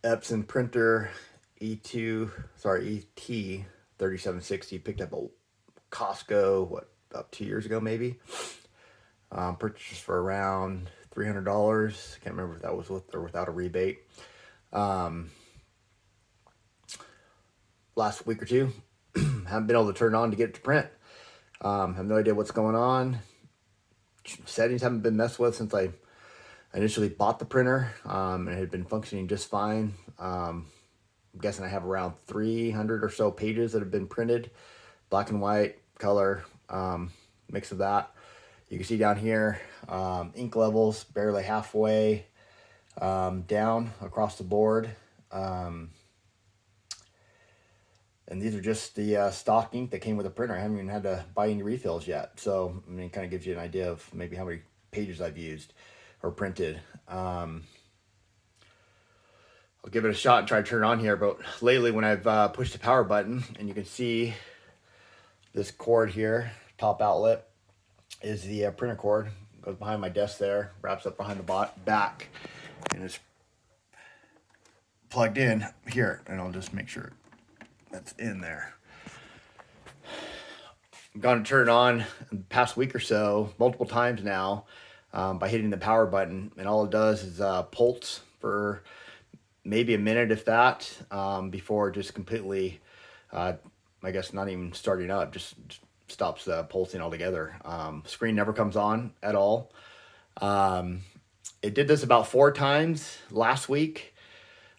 EPSON printer ET-3760 picked up a Costco, about 2 years ago maybe. Purchased for around $300. Can't remember if that was with or without a rebate. Last week or two, haven't been able to turn it on to get it to print. Have no idea what's going on. Settings haven't been messed with since I initially bought the printer, and it had been functioning just fine. I'm guessing I have around 300 or so pages that have been printed, black and white, color, mix of that. You can see down here, ink levels barely halfway down across the board. And these are just the stock ink that came with the printer. I haven't even had to buy any refills yet. So, I mean, it kind of gives you an idea of maybe how many pages I've used or printed. I'll give it a shot and try to turn it on here. But lately when I've pushed the power button, and you can see this cord here, top outlet, is the printer cord. Goes behind my desk there, wraps up behind the back, and it's plugged in here. And I'll just make sure that's in there. I'm going to turn it on in the past week or so, multiple times now, by hitting the power button, and all it does is pulse for maybe a minute, if that, before just completely, I guess not even starting up, just stops pulsing altogether. Screen never comes on at all. It did this about 4 times last week.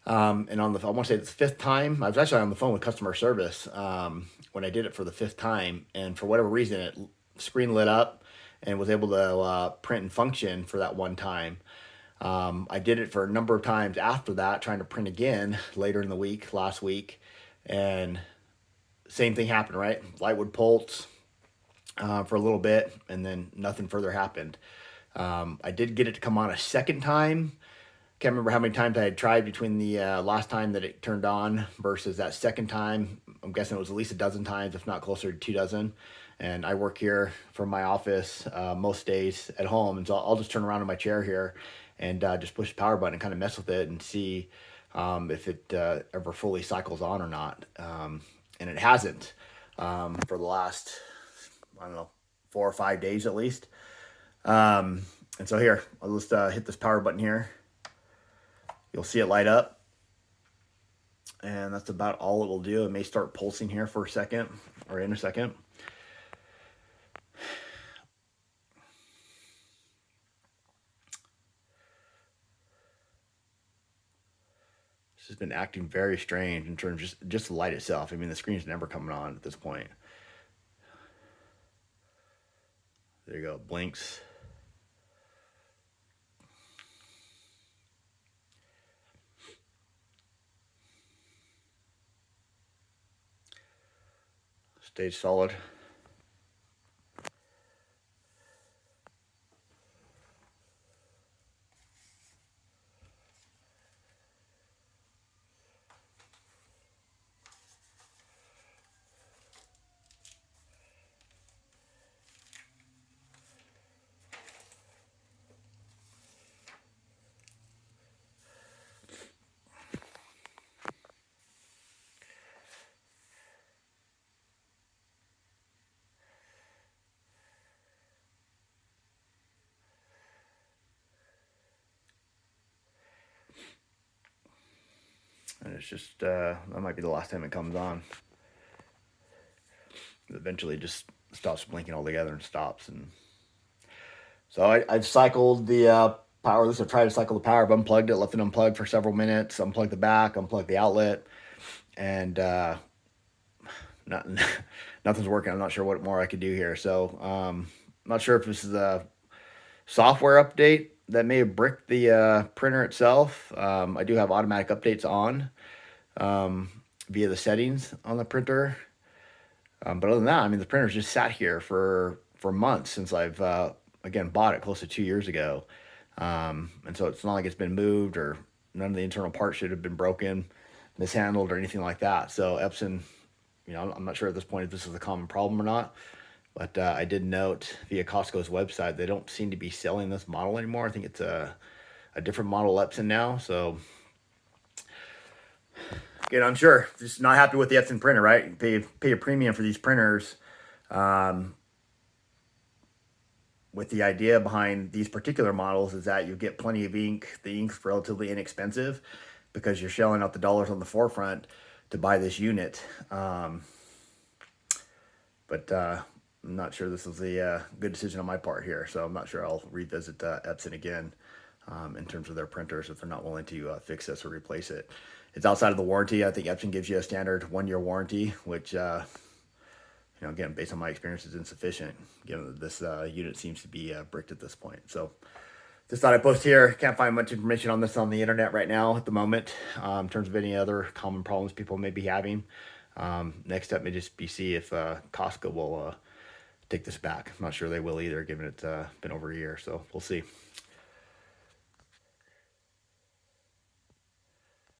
And I want to say it's the 5th time. I was actually on the phone with customer service when I did it for the 5th time, and for whatever reason, screen lit up and was able to print and function for that one time. I did it for a number of times after that, trying to print again later in the week, last week, and same thing happened, right? Light would pulse for a little bit, and then nothing further happened. I did get it to come on a second time. Can't remember how many times I had tried between the last time that it turned on versus that second time. I'm guessing it was at least a dozen times, if not closer to 2 dozen. And I work here from my office most days at home, and so I'll just turn around in my chair here and just push the power button and kind of mess with it and see if it ever fully cycles on or not. And it hasn't for the last, I don't know, 4 or 5 days at least. And so here, I'll just hit this power button here. You'll see it light up, and that's about all it will do. It may start pulsing here for a second, or in a second. This has been acting very strange in terms of just the light itself. I mean, the screen's never coming on at this point. There you go, blinks. Stays solid. And it's just, that might be the last time it comes on. It eventually just stops blinking altogether and stops. And so I've cycled the power. I've tried to cycle the power. I've unplugged it, left it unplugged for several minutes, unplugged the back, unplugged the outlet, and nothing's working. I'm not sure what more I could do here. So I'm not sure if this is a software update that may have bricked the printer itself. I do have automatic updates on via the settings on the printer. But other than that, I mean, the printer's just sat here for months since I've, again, bought it close to 2 years ago. And so it's not like it's been moved, or none of the internal parts should have been broken, mishandled, or anything like that. So EPSON, I'm not sure at this point if this is a common problem or not. But I did note via Costco's website, they don't seem to be selling this model anymore. I think it's a different model EPSON now. So you know, I'm sure just not happy with the EPSON printer, right? You pay a premium for these printers. With the idea behind these particular models is that you get plenty of ink. The ink's relatively inexpensive because you're shelling out the dollars on the forefront to buy this unit. But I'm not sure this was a good decision on my part here, so I'm not sure I'll revisit EPSON again in terms of their printers if they're not willing to fix this or replace it. It's outside of the warranty. I think EPSON gives you a standard 1-year warranty, which you know, again, based on my experience, is insufficient, given that this unit seems to be bricked at this point. So just thought I'd post here. Can't find much information on this on the internet right now at the moment in terms of any other common problems people may be having. Next step may just be see if Costco will take this back. I'm not sure they will either, given it's been over a year, so we'll see.